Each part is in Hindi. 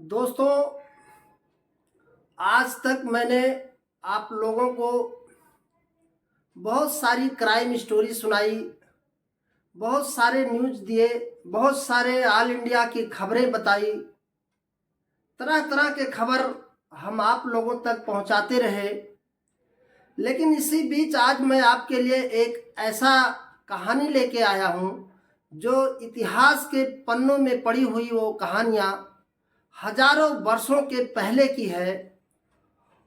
दोस्तों, आज तक मैंने आप लोगों को बहुत सारी क्राइम स्टोरी सुनाई, बहुत सारे न्यूज़ दिए, बहुत सारे ऑल इंडिया की खबरें बताई, तरह तरह के खबर हम आप लोगों तक पहुंचाते रहे। लेकिन इसी बीच आज मैं आपके लिए एक ऐसा कहानी लेके आया हूं जो इतिहास के पन्नों में पड़ी हुई वो कहानियां हजारों वर्षों के पहले की है।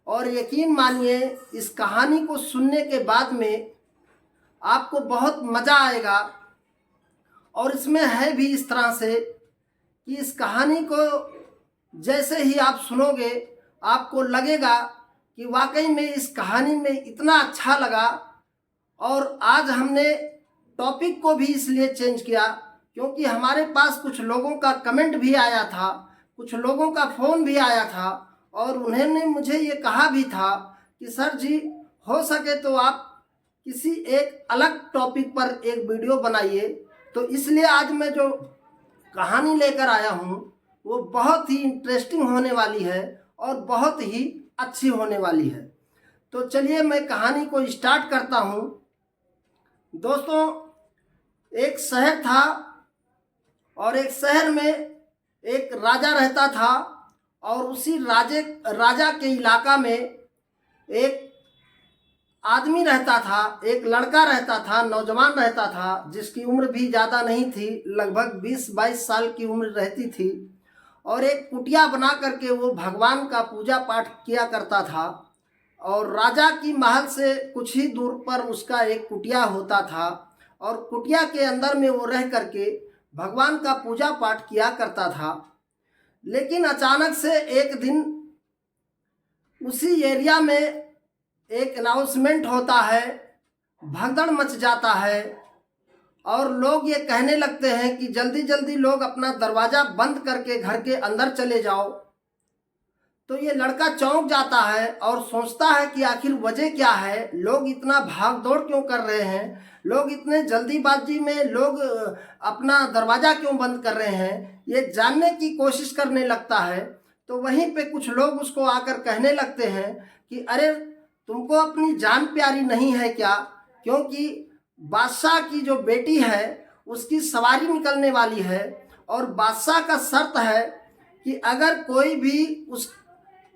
और यकीन मानिए, इस कहानी को सुनने के बाद में आपको बहुत मज़ा आएगा। और इसमें है भी इस तरह से कि इस कहानी को जैसे ही आप सुनोगे आपको लगेगा कि वाकई में इस कहानी में इतना अच्छा लगा। और आज हमने टॉपिक को भी इसलिए चेंज किया क्योंकि हमारे पास कुछ लोगों का कमेंट भी आया था, कुछ लोगों का फ़ोन भी आया था और उन्होंने मुझे ये कहा भी था कि सर जी, हो सके तो आप किसी एक अलग टॉपिक पर एक वीडियो बनाइए। तो इसलिए आज मैं जो कहानी लेकर आया हूँ वो बहुत ही इंटरेस्टिंग होने वाली है और बहुत ही अच्छी होने वाली है। तो चलिए मैं कहानी को स्टार्ट करता हूँ। दोस्तों, एक शहर था और एक शहर में एक राजा रहता था और उसी राजा के इलाका में एक आदमी रहता था, एक लड़का रहता था, नौजवान रहता था जिसकी उम्र भी ज़्यादा नहीं थी, लगभग 20-22 साल की उम्र रहती थी। और एक कुटिया बना करके वो भगवान का पूजा पाठ किया करता था। और राजा की महल से कुछ ही दूर पर उसका एक कुटिया होता था और कुटिया के अंदर में वो रह करके भगवान का पूजा पाठ किया करता था। लेकिन अचानक से एक दिन उसी एरिया में एक अनाउंसमेंट होता है, भगदड़ मच जाता है और लोग ये कहने लगते हैं कि जल्दी जल्दी लोग अपना दरवाज़ा बंद करके घर के अंदर चले जाओ। तो ये लड़का चौंक जाता है और सोचता है कि आखिर वजह क्या है, लोग इतना भाग दौड़ क्यों कर रहे हैं, लोग इतने जल्दीबाजी में लोग अपना दरवाज़ा क्यों बंद कर रहे हैं, ये जानने की कोशिश करने लगता है। तो वहीं पे कुछ लोग उसको आकर कहने लगते हैं कि अरे, तुमको अपनी जान प्यारी नहीं है क्या? क्योंकि बादशाह की जो बेटी है उसकी सवारी निकलने वाली है और बादशाह का शर्त है कि अगर कोई भी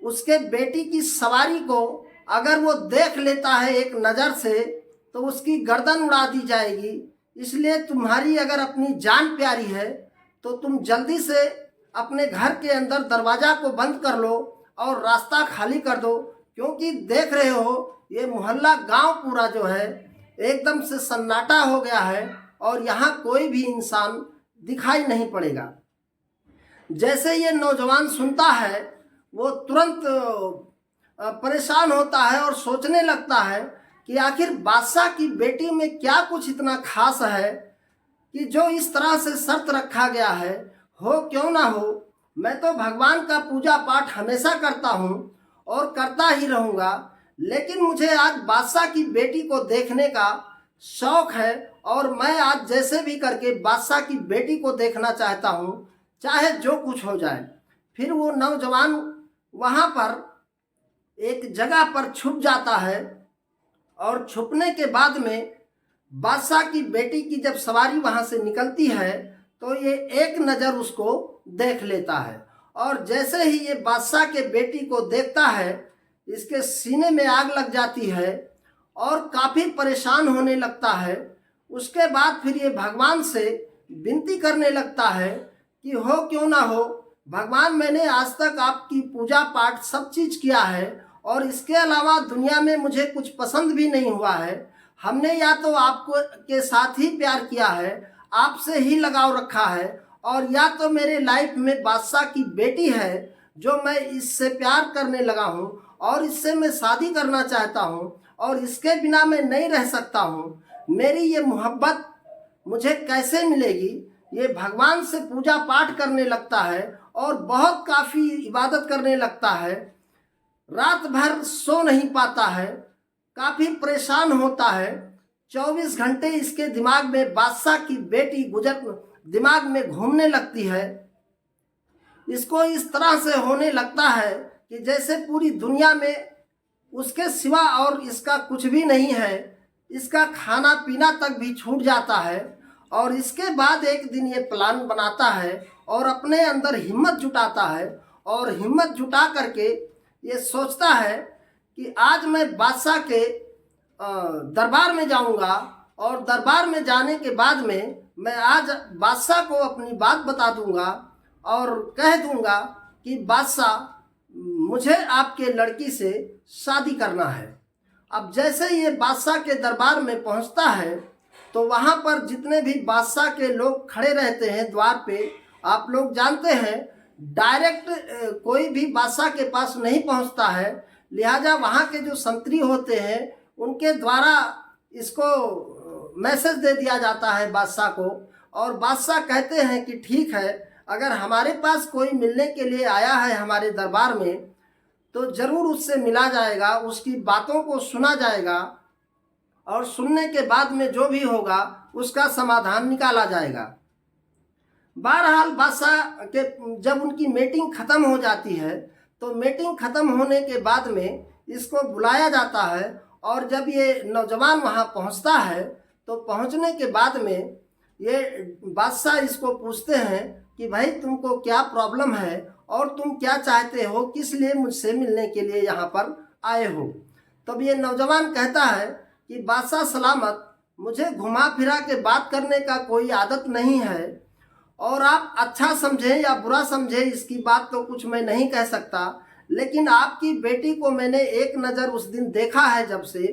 उसके बेटी की सवारी को अगर वो देख लेता है एक नज़र से तो उसकी गर्दन उड़ा दी जाएगी। इसलिए तुम्हारी अगर अपनी जान प्यारी है तो तुम जल्दी से अपने घर के अंदर दरवाज़ा को बंद कर लो और रास्ता खाली कर दो, क्योंकि देख रहे हो ये मोहल्ला गांव पूरा जो है एकदम से सन्नाटा हो गया है और यहाँ कोई भी इंसान दिखाई नहीं पड़ेगा। जैसे ये नौजवान सुनता है वो तुरंत परेशान होता है और सोचने लगता है कि आखिर बादशाह की बेटी में क्या कुछ इतना खास है कि जो इस तरह से शर्त रखा गया है। हो क्यों ना हो, मैं तो भगवान का पूजा पाठ हमेशा करता हूँ और करता ही रहूँगा, लेकिन मुझे आज बादशाह की बेटी को देखने का शौक़ है और मैं आज जैसे भी करके बादशाह की बेटी को देखना चाहता हूँ, चाहे जो कुछ हो जाए। फिर वो नौजवान वहाँ पर एक जगह पर छुप जाता है और छुपने के बाद में बादशाह की बेटी की जब सवारी वहाँ से निकलती है तो ये एक नज़र उसको देख लेता है। और जैसे ही ये बादशाह के बेटी को देखता है इसके सीने में आग लग जाती है और काफ़ी परेशान होने लगता है। उसके बाद फिर ये भगवान से विनती करने लगता है कि हो क्यों ना हो भगवान, मैंने आज तक आपकी पूजा पाठ सब चीज़ किया है और इसके अलावा दुनिया में मुझे कुछ पसंद भी नहीं हुआ है। हमने या तो आपको के साथ ही प्यार किया है, आपसे ही लगाव रखा है, और या तो मेरे लाइफ में बादशाह की बेटी है जो मैं इससे प्यार करने लगा हूँ और इससे मैं शादी करना चाहता हूँ और इसके बिना मैं नहीं रह सकता हूँ। मेरी ये मोहब्बत मुझे कैसे मिलेगी? ये भगवान से पूजा पाठ करने लगता है और बहुत काफ़ी इबादत करने लगता है। रात भर सो नहीं पाता है, काफ़ी परेशान होता है। 24 घंटे इसके दिमाग में बादशाह की बेटी दिमाग में घूमने लगती है। इसको इस तरह से होने लगता है कि जैसे पूरी दुनिया में उसके सिवा और इसका कुछ भी नहीं है। इसका खाना पीना तक भी छूट जाता है। और इसके बाद एक दिन ये प्लान बनाता है और अपने अंदर हिम्मत जुटाता है और हिम्मत जुटा करके ये सोचता है कि आज मैं बादशाह के दरबार में जाऊंगा और दरबार में जाने के बाद में मैं आज बादशाह को अपनी बात बता दूंगा और कह दूंगा कि बादशाह, मुझे आपके लड़की से शादी करना है। अब जैसे ये बादशाह के दरबार में पहुंचता है तो वहाँ पर जितने भी बादशाह के लोग खड़े रहते हैं द्वार पे, आप लोग जानते हैं डायरेक्ट कोई भी बादशाह के पास नहीं पहुंचता है। लिहाजा वहाँ के जो संतरी होते हैं उनके द्वारा इसको मैसेज दे दिया जाता है बादशाह को। और बादशाह कहते हैं कि ठीक है, अगर हमारे पास कोई मिलने के लिए आया है हमारे दरबार में तो ज़रूर उससे मिला जाएगा, उसकी बातों को सुना जाएगा और सुनने के बाद में जो भी होगा उसका समाधान निकाला जाएगा। बहरहाल बादशाह के जब उनकी मीटिंग ख़त्म हो जाती है तो मीटिंग ख़त्म होने के बाद में इसको बुलाया जाता है। और जब ये नौजवान वहाँ पहुँचता है तो पहुँचने के बाद में ये बादशाह इसको पूछते हैं कि भाई तुमको क्या प्रॉब्लम है और तुम क्या चाहते हो, किस लिए मुझसे मिलने के लिए यहाँ पर आए हो। तब ये नौजवान कहता है कि बादशाह सलामत, मुझे घुमा फिरा के बात करने का कोई आदत नहीं है और आप अच्छा समझें या बुरा समझें इसकी बात तो कुछ मैं नहीं कह सकता, लेकिन आपकी बेटी को मैंने एक नज़र उस दिन देखा है जब से,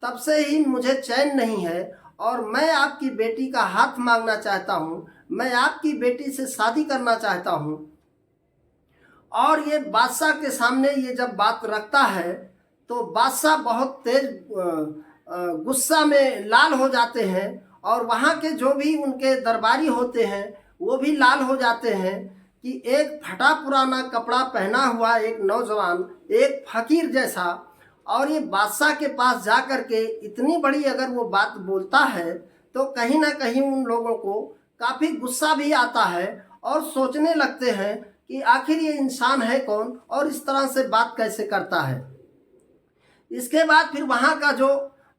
तब से ही मुझे चैन नहीं है और मैं आपकी बेटी का हाथ मांगना चाहता हूँ, मैं आपकी बेटी से शादी करना चाहता हूँ। और ये बादशाह के सामने ये जब बात रखता है तो बादशाह बहुत तेज गुस्सा में लाल हो जाते हैं और वहाँ के जो भी उनके दरबारी होते हैं वो भी लाल हो जाते हैं कि एक फटा पुराना कपड़ा पहना हुआ एक नौजवान, एक फकीर जैसा, और ये बादशाह के पास जा कर के इतनी बड़ी अगर वो बात बोलता है तो कहीं ना कहीं उन लोगों को काफ़ी गुस्सा भी आता है और सोचने लगते हैं कि आखिर ये इंसान है कौन और इस तरह से बात कैसे करता है। इसके बाद फिर वहाँ का जो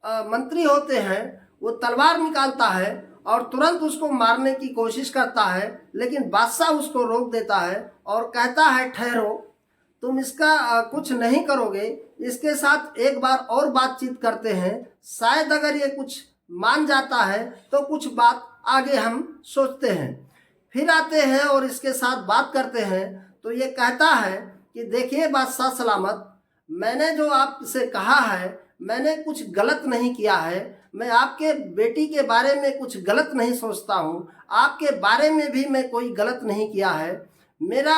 मंत्री होते हैं वो तलवार निकालता है और तुरंत उसको मारने की कोशिश करता है, लेकिन बादशाह उसको रोक देता है और कहता है ठहरो, तुम इसका कुछ नहीं करोगे, इसके साथ एक बार और बातचीत करते हैं, शायद अगर ये कुछ मान जाता है तो कुछ बात आगे हम सोचते हैं। फिर आते हैं और इसके साथ बात करते हैं तो ये कहता है कि देखिए बादशाह सलामत, मैंने जो आपसे कहा है मैंने कुछ गलत नहीं किया है, मैं आपके बेटी के बारे में कुछ गलत नहीं सोचता हूँ, आपके बारे में भी मैं कोई गलत नहीं किया है। मेरा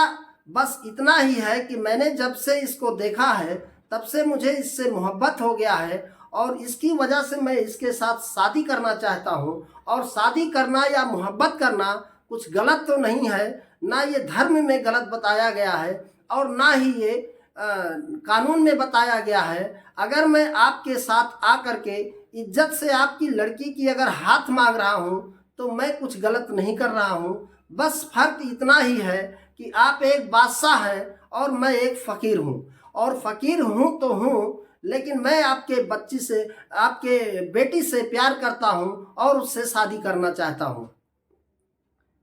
बस इतना ही है कि मैंने जब से इसको देखा है तब से मुझे इससे मोहब्बत हो गया है और इसकी वजह से मैं इसके साथ शादी करना चाहता हूँ। और शादी करना या मोहब्बत करना कुछ गलत तो नहीं है, ना ये धर्म में गलत बताया गया है और ना ही ये कानून में बताया गया है। अगर मैं आपके साथ आकर के इज्जत से आपकी लड़की की अगर हाथ मांग रहा हूँ तो मैं कुछ गलत नहीं कर रहा हूँ। बस फर्क इतना ही है कि आप एक बादशाह हैं और मैं एक फ़कीर हूँ, और फ़कीर हूँ तो हूँ लेकिन मैं आपके बच्ची से, आपके बेटी से प्यार करता हूँ और उससे शादी करना चाहता हूँ।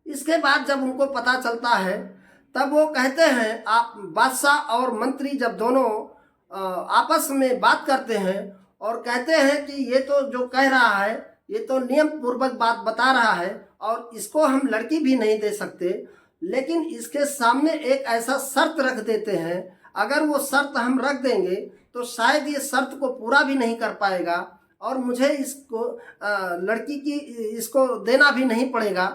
इसके बाद जब उनको पता चलता है तब वो कहते हैं, आप बादशाह और मंत्री जब दोनों आपस में बात करते हैं और कहते हैं कि ये तो जो कह रहा है ये तो नियम पूर्वक बात बता रहा है और इसको हम लड़की भी नहीं दे सकते, लेकिन इसके सामने एक ऐसा शर्त रख देते हैं, अगर वो शर्त हम रख देंगे तो शायद ये शर्त को पूरा भी नहीं कर पाएगा और मुझे इसको लड़की की इसको देना भी नहीं पड़ेगा।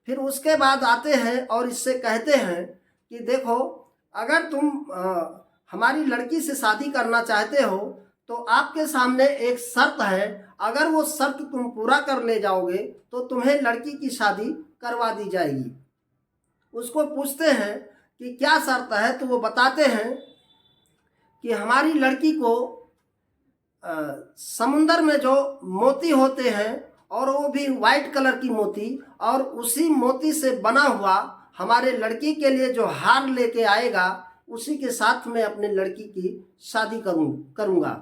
फिर उसके बाद आते हैं और इससे कहते हैं कि देखो, अगर तुम हमारी लड़की से शादी करना चाहते हो तो आपके सामने एक शर्त है, अगर वो शर्त तुम पूरा कर ले जाओगे तो तुम्हें लड़की की शादी करवा दी जाएगी। उसको पूछते हैं कि क्या शर्त है, तो वो बताते हैं कि हमारी लड़की को समुंदर में जो मोती होते हैं और वो भी वाइट कलर की मोती, और उसी मोती से बना हुआ हमारे लड़की के लिए जो हार लेके आएगा उसी के साथ मैं अपनी लड़की की शादी करूँगा।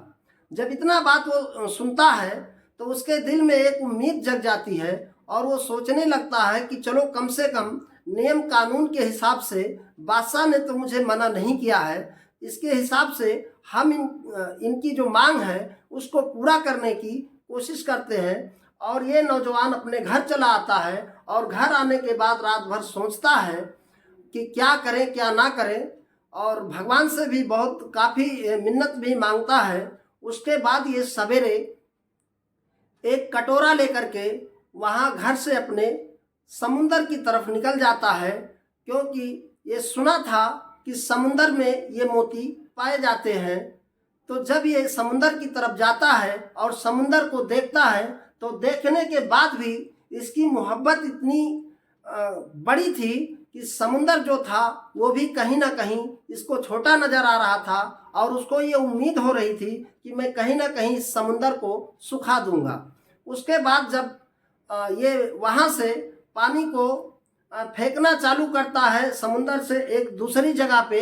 जब इतना बात वो सुनता है तो उसके दिल में एक उम्मीद जग जाती है और वो सोचने लगता है कि चलो कम से कम नियम कानून के हिसाब से बादशाह ने तो मुझे मना नहीं किया है, इसके हिसाब से हम इनकी जो मांग है उसको पूरा करने की कोशिश करते हैं। और ये नौजवान अपने घर चला आता है और घर आने के बाद रात भर सोचता है कि क्या करें क्या ना करें, और भगवान से भी बहुत काफ़ी मिन्नत भी मांगता है। उसके बाद ये सवेरे एक कटोरा लेकर के वहाँ घर से अपने समुंदर की तरफ निकल जाता है, क्योंकि ये सुना था कि समुंदर में ये मोती पाए जाते हैं। तो जब ये समुंदर की तरफ जाता है और समुंदर को देखता है तो देखने के बाद भी इसकी मोहब्बत इतनी बड़ी थी कि समुंदर जो था वो भी कहीं ना कहीं इसको छोटा नज़र आ रहा था और उसको ये उम्मीद हो रही थी कि मैं कहीं ना कहीं इस समुंदर को सुखा दूंगा। उसके बाद जब ये वहाँ से पानी को फेंकना चालू करता है समुंदर से एक दूसरी जगह पे,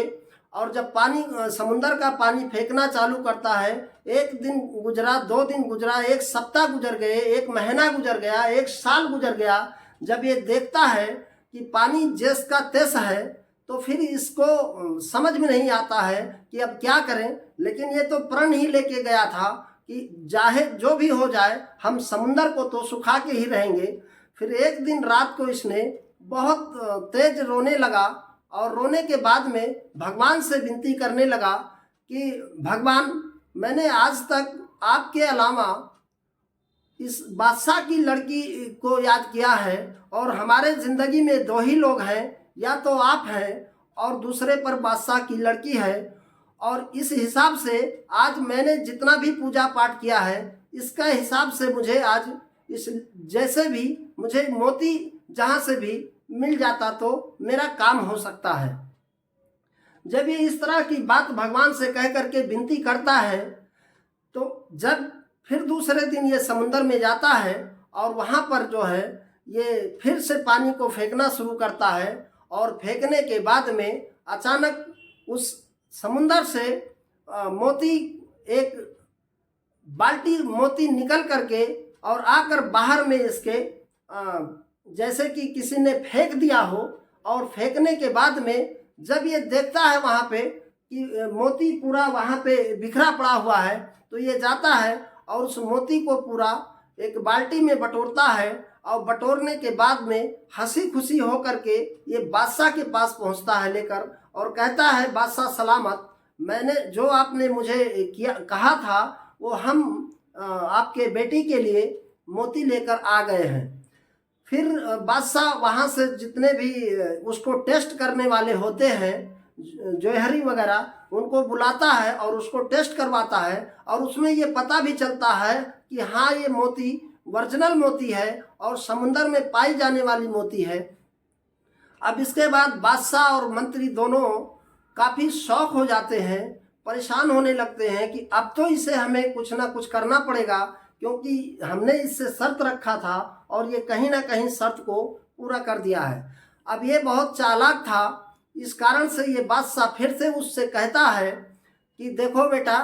और जब पानी समुंदर का पानी फेंकना चालू करता है, एक दिन गुजरा, 2 दिन गुजरा, एक सप्ताह गुजर गए, एक महीना गुजर गया, एक साल गुजर गया। जब ये देखता है कि पानी जैस का तैस है तो फिर इसको समझ में नहीं आता है कि अब क्या करें। लेकिन ये तो प्रण ही लेके गया था कि चाहे जो भी हो जाए हम समुंदर को तो सुखा के ही रहेंगे। फिर एक दिन रात को इसने बहुत तेज रोने लगा और रोने के बाद में भगवान से विनती करने लगा कि भगवान, मैंने आज तक आपके अलावा इस बादशाह की लड़की को याद किया है और हमारे ज़िंदगी में 2 ही लोग हैं, या तो आप हैं और दूसरे पर बादशाह की लड़की है। और इस हिसाब से आज मैंने जितना भी पूजा पाठ किया है इसका हिसाब से मुझे आज इस जैसे भी मुझे मोती जहाँ से भी मिल जाता तो मेरा काम हो सकता है। जब ये इस तरह की बात भगवान से कह करके विनती करता है तो जब फिर दूसरे दिन ये समुंदर में जाता है और वहाँ पर जो है ये फिर से पानी को फेंकना शुरू करता है, और फेंकने के बाद में अचानक उस समुंदर से मोती, एक बाल्टी मोती निकल करके और आकर बाहर में इसके जैसे कि किसी ने फेंक दिया हो। और फेंकने के बाद में जब ये देखता है वहाँ पे कि मोती पूरा वहाँ पे बिखरा पड़ा हुआ है, तो ये जाता है और उस मोती को पूरा एक बाल्टी में बटोरता है, और बटोरने के बाद में हंसी खुशी हो करके ये बादशाह के पास पहुँचता है लेकर, और कहता है बादशाह सलामत, मैंने जो आपने मुझे कहा था वो हम आपके बेटी के लिए मोती लेकर आ गए हैं। फिर बादशाह वहाँ से जितने भी उसको टेस्ट करने वाले होते हैं, जौहरी वगैरह, उनको बुलाता है और उसको टेस्ट करवाता है, और उसमें ये पता भी चलता है कि हाँ ये मोती ओरिजिनल मोती है और समुंदर में पाई जाने वाली मोती है। अब इसके बाद बादशाह और मंत्री दोनों काफ़ी शौक हो जाते हैं, परेशान होने लगते हैं कि अब तो इसे हमें कुछ ना कुछ करना पड़ेगा, क्योंकि हमने इससे शर्त रखा था और ये कहीं ना कहीं शर्त को पूरा कर दिया है। अब ये बहुत चालाक था, इस कारण से ये बादशाह फिर से उससे कहता है कि देखो बेटा,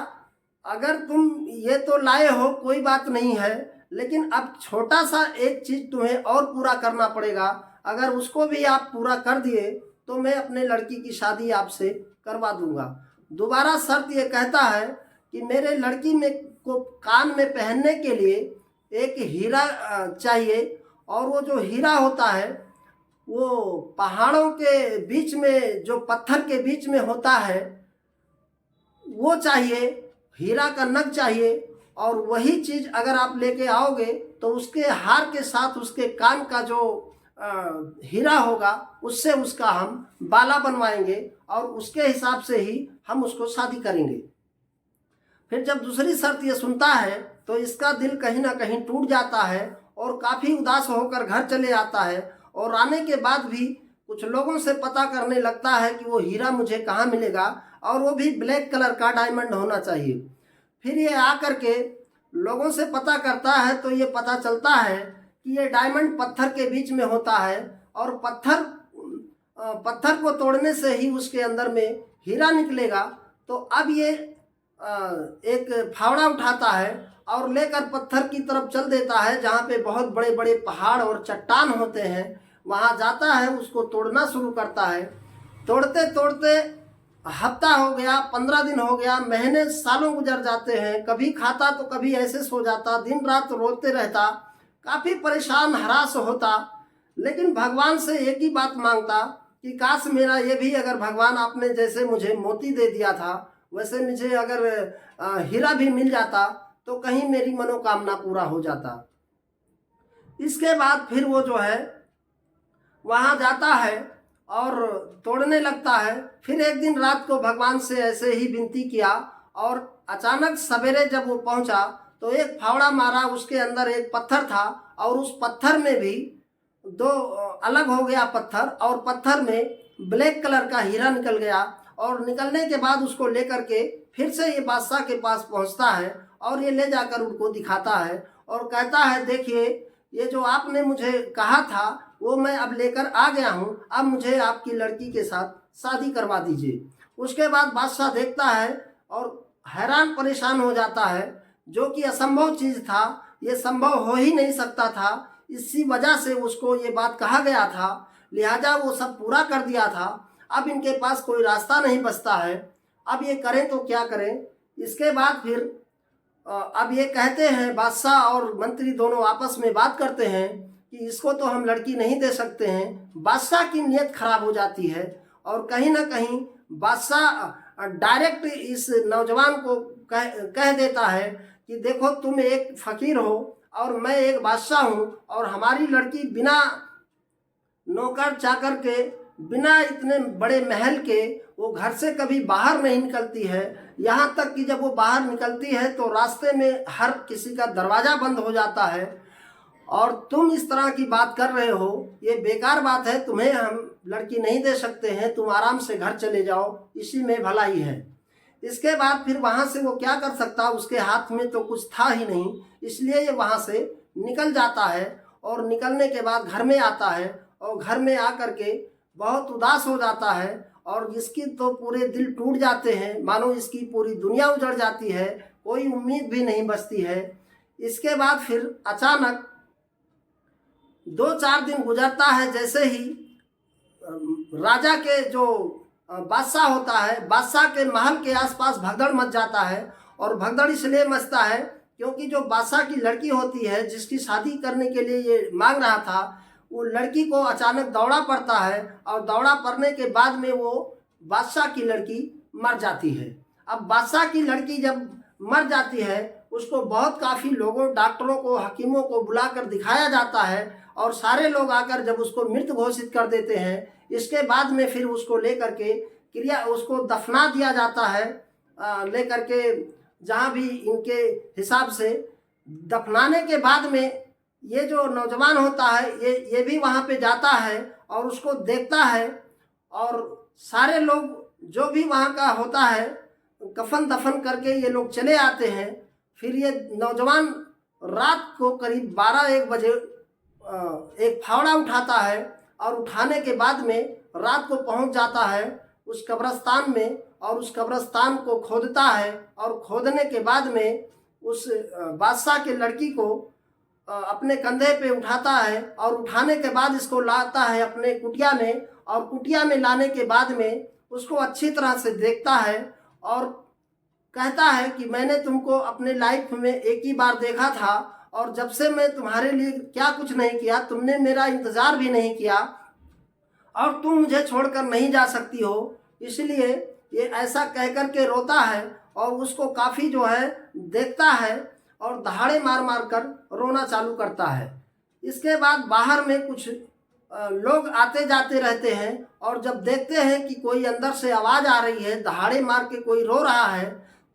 अगर तुम ये तो लाए हो कोई बात नहीं है, लेकिन अब छोटा सा एक चीज़ तुम्हें और पूरा करना पड़ेगा। अगर उसको भी आप पूरा कर दिए तो मैं अपने लड़की की शादी आपसे करवा दूंगा। दोबारा शर्त ये कहता है कि मेरे लड़की में को कान में पहनने के लिए एक हीरा चाहिए, और वो जो हीरा होता है वो पहाड़ों के बीच में, जो पत्थर के बीच में होता है वो चाहिए, हीरा का नग चाहिए। और वही चीज़ अगर आप लेके आओगे तो उसके हार के साथ उसके कान का जो हीरा होगा उससे उसका हम बाला बनवाएंगे और उसके हिसाब से ही हम उसको शादी करेंगे। फिर जब दूसरी शर्त ये सुनता है तो इसका दिल कहीं ना कहीं टूट जाता है और काफ़ी उदास होकर घर चले आता है, और आने के बाद भी कुछ लोगों से पता करने लगता है कि वो हीरा मुझे कहाँ मिलेगा, और वो भी ब्लैक कलर का डायमंड होना चाहिए। फिर ये आकर के लोगों से पता करता है तो ये पता चलता है कि ये डायमंड पत्थर के बीच में होता है, और पत्थर पत्थर को तोड़ने से ही उसके अंदर में हीरा निकलेगा। तो अब ये एक फावड़ा उठाता है और लेकर पत्थर की तरफ चल देता है, जहाँ पे बहुत बड़े बड़े पहाड़ और चट्टान होते हैं। वहाँ जाता है, उसको तोड़ना शुरू करता है। तोड़ते तोड़ते हफ्ता हो गया, 15 दिन हो गया, महीने सालों गुजर जाते हैं। कभी खाता तो कभी ऐसे सो जाता, दिन रात रोते रहता, काफ़ी परेशान हरास होता। लेकिन भगवान से एक ही बात मांगता कि काश मेरा ये भी, अगर भगवान आपने जैसे मुझे मोती दे दिया था वैसे मुझे अगर हीरा भी मिल जाता तो कहीं मेरी मनोकामना पूरा हो जाता। इसके बाद फिर वो जो है वहाँ जाता है और तोड़ने लगता है। फिर एक दिन रात को भगवान से ऐसे ही विनती किया और अचानक सवेरे जब वो पहुँचा तो एक फावड़ा मारा, उसके अंदर एक पत्थर था और उस पत्थर में भी दो अलग हो गया पत्थर, और पत्थर में ब्लैक कलर का हीरा निकल गया। और निकलने के बाद उसको लेकर के फिर से ये बादशाह के पास पहुंचता है और ये ले जाकर उनको दिखाता है और कहता है, देखिए ये जो आपने मुझे कहा था वो मैं अब लेकर आ गया हूँ, अब मुझे आपकी लड़की के साथ शादी करवा दीजिए। उसके बाद बादशाह देखता है और हैरान परेशान हो जाता है, जो कि असंभव चीज़ था, ये संभव हो ही नहीं सकता था। इसी वजह से उसको ये बात कहा गया था, लिहाजा वो सब पूरा कर दिया था। अब इनके पास कोई रास्ता नहीं बचता है, अब ये करें तो क्या करें। इसके बाद फिर अब ये कहते हैं, बादशाह और मंत्री दोनों आपस में बात करते हैं कि इसको तो हम लड़की नहीं दे सकते हैं। बादशाह की नीयत खराब हो जाती है और कहीं ना कहीं बादशाह डायरेक्ट इस नौजवान को कह देता है कि देखो तुम एक फ़कीर हो और मैं एक बादशाह हूँ, और हमारी लड़की बिना नौकर चाकर के, बिना इतने बड़े महल के वो घर से कभी बाहर नहीं निकलती है। यहाँ तक कि जब वो बाहर निकलती है तो रास्ते में हर किसी का दरवाज़ा बंद हो जाता है, और तुम इस तरह की बात कर रहे हो, ये बेकार बात है, तुम्हें हम लड़की नहीं दे सकते हैं, तुम आराम से घर चले जाओ, इसी में भलाई है। इसके बाद फिर वहाँ से वो क्या कर सकता, उसके हाथ में तो कुछ था ही नहीं, इसलिए ये वहाँ से निकल जाता है। और निकलने के बाद घर में आता है और घर में आकर के बहुत उदास हो जाता है और इसकी तो पूरे दिल टूट जाते हैं, मानो इसकी पूरी दुनिया उजड़ जाती है, कोई उम्मीद भी नहीं बचती है। इसके बाद फिर अचानक 2-4 दिन गुजरता है, जैसे ही राजा के जो बादशाह होता है, बादशाह के महल के आसपास भगदड़ मच जाता है। और भगदड़ इसलिए मचता है क्योंकि जो बादशाह की लड़की होती है, जिसकी शादी करने के लिए ये मांग रहा था, वो लड़की को अचानक दौड़ा पड़ता है और दौड़ा पड़ने के बाद में वो बादशाह की लड़की मर जाती है। अब बादशाह की लड़की जब मर जाती है, उसको बहुत काफ़ी लोगों, डॉक्टरों को, हकीमों को बुलाकर दिखाया जाता है और सारे लोग आकर जब उसको मृत घोषित कर देते हैं, इसके बाद में फिर उसको लेकर के उसको दफना दिया जाता है, लेकर के जहाँ भी इनके हिसाब से। दफनाने के बाद में ये जो नौजवान होता है, ये भी वहाँ पे जाता है और उसको देखता है, और सारे लोग जो भी वहाँ का होता है कफन दफन करके ये लोग चले आते हैं। फिर ये नौजवान रात को करीब 12-1 बजे एक फावड़ा उठाता है और उठाने के बाद में रात को पहुंच जाता है उस कब्रिस्तान में, और उस कब्रिस्तान को खोदता है, और खोदने के बाद में उस बादशाह के लड़की को अपने कंधे पे उठाता है और उठाने के बाद इसको लाता है अपने कुटिया में, और कुटिया में लाने के बाद में उसको अच्छी तरह से देखता है और कहता है कि मैंने तुमको अपने लाइफ में एक ही बार देखा था, और जब से मैं तुम्हारे लिए क्या कुछ नहीं किया, तुमने मेरा इंतज़ार भी नहीं किया और तुम मुझे छोड़कर नहीं जा सकती हो, इसलिए ये ऐसा कह कर के रोता है और उसको काफ़ी जो है देखता है और दहाड़े मार मार कर रोना चालू करता है। इसके बाद बाहर में कुछ लोग आते जाते रहते हैं, और जब देखते हैं कि कोई अंदर से आवाज़ आ रही है, दहाड़े मार के कोई रो रहा है,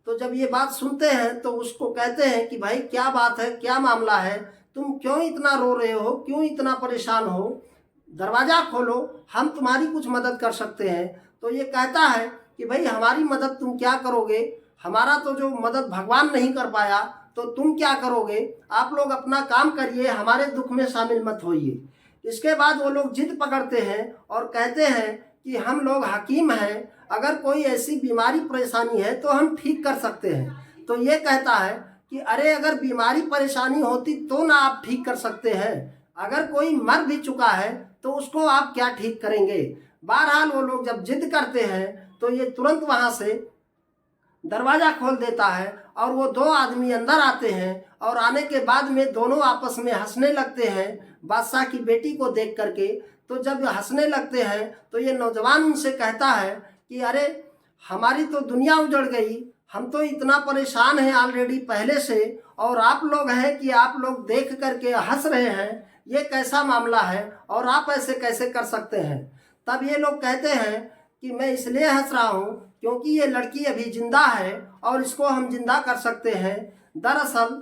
तो जब ये बात सुनते हैं तो उसको कहते हैं कि भाई क्या बात है, क्या मामला है, तुम क्यों इतना रो रहे हो, क्यों इतना परेशान हो, दरवाज़ा खोलो, हम तुम्हारी कुछ मदद कर सकते हैं। तो ये कहता है कि भाई हमारी मदद तुम क्या करोगे, हमारा तो जो मदद भगवान नहीं कर पाया तो तुम क्या करोगे, आप लोग अपना काम करिए, हमारे दुख में शामिल मत होइए। इसके बाद वो लोग जिद पकड़ते हैं और कहते हैं कि हम लोग हकीम हैं, अगर कोई ऐसी बीमारी परेशानी है तो हम ठीक कर सकते हैं। तो ये कहता है कि अरे अगर बीमारी परेशानी होती तो ना आप ठीक कर सकते हैं, अगर कोई मर भी चुका है तो उसको आप क्या ठीक करेंगे। बहरहाल वो लोग जब जिद करते हैं तो ये तुरंत वहाँ से दरवाज़ा खोल देता है और वो दो आदमी अंदर आते हैं और आने के बाद में दोनों आपस में हंसने लगते हैं बादशाह की बेटी को देख करके। तो जब हंसने लगते हैं तो ये नौजवान उनसे कहता है कि अरे हमारी तो दुनिया उजड़ गई, हम तो इतना परेशान हैं ऑलरेडी पहले से, और आप लोग हैं कि आप लोग देख करके हंस रहे हैं, ये कैसा मामला है और आप ऐसे कैसे कर सकते हैं। तब ये लोग कहते हैं कि मैं इसलिए हंस रहा हूँ क्योंकि ये लड़की अभी जिंदा है और इसको हम जिंदा कर सकते हैं। दरअसल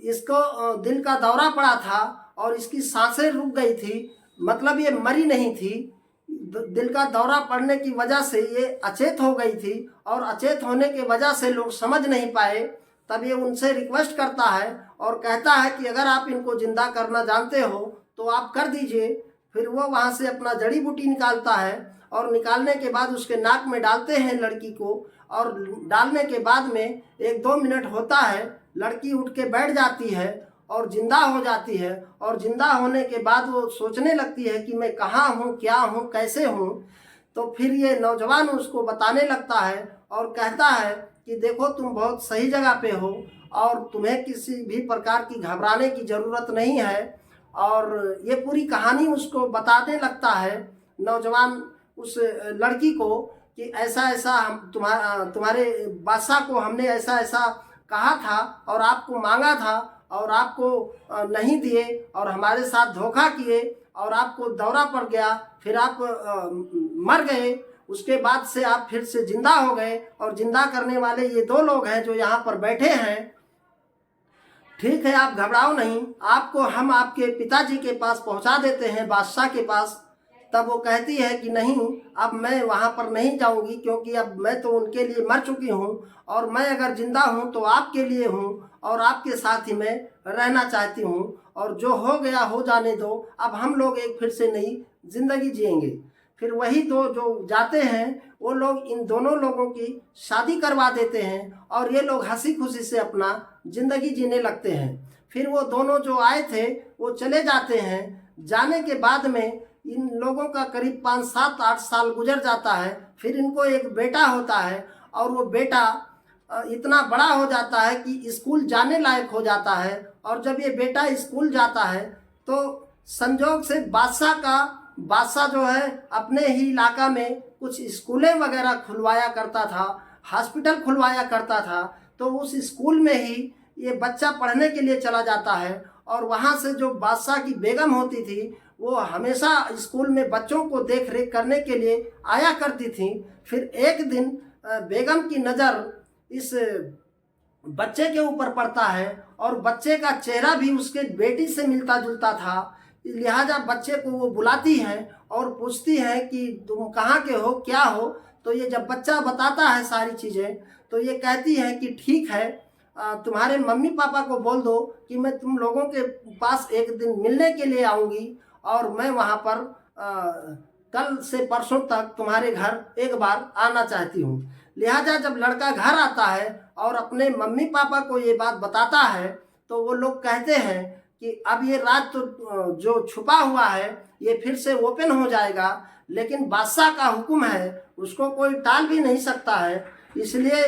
इसको दिल का दौरा पड़ा था और इसकी सांसें रुक गई थी, मतलब ये मरी नहीं थी, दिल का दौरा पड़ने की वजह से ये अचेत हो गई थी और अचेत होने की वजह से लोग समझ नहीं पाए। तब ये उनसे रिक्वेस्ट करता है और कहता है कि अगर आप इनको जिंदा करना जानते हो तो आप कर दीजिए। फिर वो वहाँ से अपना जड़ी बूटी निकालता है और निकालने के बाद उसके नाक में डालते हैं लड़की को, और डालने के बाद में 1-2 मिनट होता है, लड़की उठ के बैठ जाती है और जिंदा हो जाती है। और जिंदा होने के बाद वो सोचने लगती है कि मैं कहाँ हूँ, क्या हूँ, कैसे हूँ। तो फिर ये नौजवान उसको बताने लगता है और कहता है कि देखो तुम बहुत सही जगह पे हो और तुम्हें किसी भी प्रकार की घबराने की ज़रूरत नहीं है। और ये पूरी कहानी उसको बताने लगता है नौजवान उस लड़की को कि ऐसा ऐसा हम तुम्हारे बादशाह को हमने ऐसा ऐसा कहा था और आपको मांगा था और आपको नहीं दिए और हमारे साथ धोखा किए और आपको दौरा पड़ गया, फिर आप मर गए, उसके बाद से आप फिर से जिंदा हो गए और जिंदा करने वाले ये 2 लोग हैं जो यहाँ पर बैठे हैं। ठीक है, आप घबराओ नहीं, आपको हम आपके पिताजी के पास पहुँचा देते हैं, बादशाह के पास। तब वो कहती है कि नहीं, अब मैं वहाँ पर नहीं जाऊँगी क्योंकि अब मैं तो उनके लिए मर चुकी हूँ और मैं अगर जिंदा हूँ तो आपके लिए हूँ और आपके साथ ही मैं रहना चाहती हूँ, और जो हो गया हो जाने दो, अब हम लोग एक फिर से नई जिंदगी जिएंगे। फिर वही 2 जो जाते हैं वो लोग इन दोनों लोगों की शादी करवा देते हैं और ये लोग हंसी खुशी से अपना ज़िंदगी जीने लगते हैं। फिर वो दोनों जो आए थे वो चले जाते हैं। जाने के बाद में इन लोगों का करीब 5, 7, 8 साल गुजर जाता है। फिर इनको एक बेटा होता है और वो बेटा इतना बड़ा हो जाता है कि स्कूल जाने लायक हो जाता है। और जब ये बेटा स्कूल जाता है तो संजोग से बादशाह जो है अपने ही इलाका में कुछ स्कूलें वगैरह खुलवाया करता था, हॉस्पिटल खुलवाया करता था। तो उस स्कूल में ही ये बच्चा पढ़ने के लिए चला जाता है और वहाँ से जो बादशाह की बेगम होती थी वो हमेशा स्कूल में बच्चों को देख रेख करने के लिए आया करती थी। फिर एक दिन बेगम की नज़र इस बच्चे के ऊपर पड़ता है और बच्चे का चेहरा भी उसके बेटी से मिलता जुलता था, लिहाजा बच्चे को वो बुलाती हैं और पूछती हैं कि तुम कहाँ के हो, क्या हो। तो ये जब बच्चा बताता है सारी चीज़ें तो ये कहती है कि ठीक है, तुम्हारे मम्मी पापा को बोल दो कि मैं तुम लोगों के पास एक दिन मिलने के लिए आऊँगी और मैं वहाँ पर कल से परसों तक तुम्हारे घर एक बार आना चाहती हूँ। लिहाजा जब लड़का घर आता है और अपने मम्मी पापा को ये बात बताता है तो वो लोग कहते हैं कि अब ये राज तो जो छुपा हुआ है ये फिर से ओपन हो जाएगा, लेकिन बादशाह का हुक्म है, उसको कोई टाल भी नहीं सकता है। इसलिए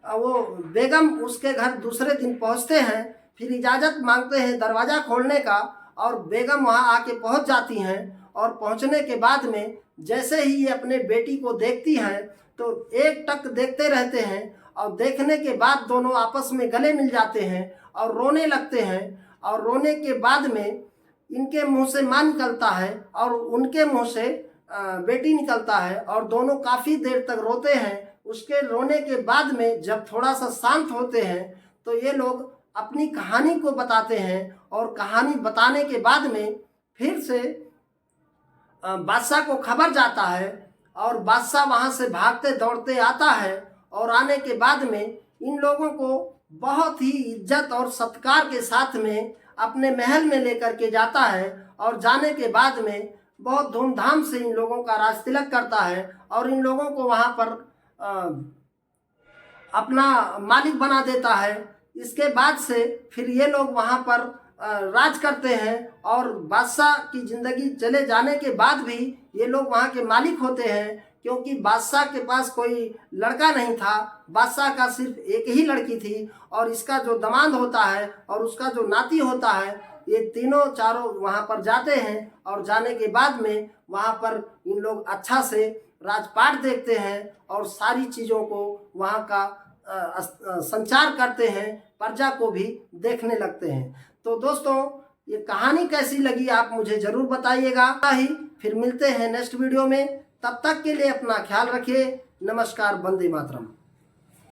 वो बेगम उसके घर दूसरे दिन पहुंचते हैं, फिर इजाज़त मांगते हैं दरवाज़ा खोलने का और बेगम वहां आके पहुंच जाती हैं। और पहुंचने के बाद में जैसे ही ये अपने बेटी को देखती हैं तो एक टक देखते रहते हैं और देखने के बाद दोनों आपस में गले मिल जाते हैं और रोने लगते हैं। और रोने के बाद में इनके मुंह से मां निकलता है और उनके मुंह से बेटी निकलता है और दोनों काफ़ी देर तक रोते हैं। उसके रोने के बाद में जब थोड़ा सा शांत होते हैं तो ये लोग अपनी कहानी को बताते हैं और कहानी बताने के बाद में फिर से बादशाह को खबर जाता है और बादशाह वहाँ से भागते दौड़ते आता है। और आने के बाद में इन लोगों को बहुत ही इज्जत और सत्कार के साथ में अपने महल में लेकर के जाता है और जाने के बाद में बहुत धूमधाम से इन लोगों का राज तिलक करता है और इन लोगों को वहाँ पर अपना मालिक बना देता है। इसके बाद से फिर ये लोग वहाँ पर राज करते हैं और बादशाह की ज़िंदगी चले जाने के बाद भी ये लोग वहाँ के मालिक होते हैं, क्योंकि बादशाह के पास कोई लड़का नहीं था। बादशाह का सिर्फ एक ही लड़की थी और इसका जो दामाद होता है और उसका जो नाती होता है, ये तीनों चारों वहाँ पर जाते हैं और जाने के बाद में वहाँ पर इन लोग अच्छा से राजपाट देखते हैं और सारी चीज़ों को वहाँ का संचार करते हैं, प्रजा को भी देखने लगते हैं। तो दोस्तों, ये कहानी कैसी लगी आप मुझे ज़रूर बताइएगा ही। फिर मिलते हैं नेक्स्ट वीडियो में, तब तक के लिए अपना ख्याल रखिए। नमस्कार, वंदे मातरम।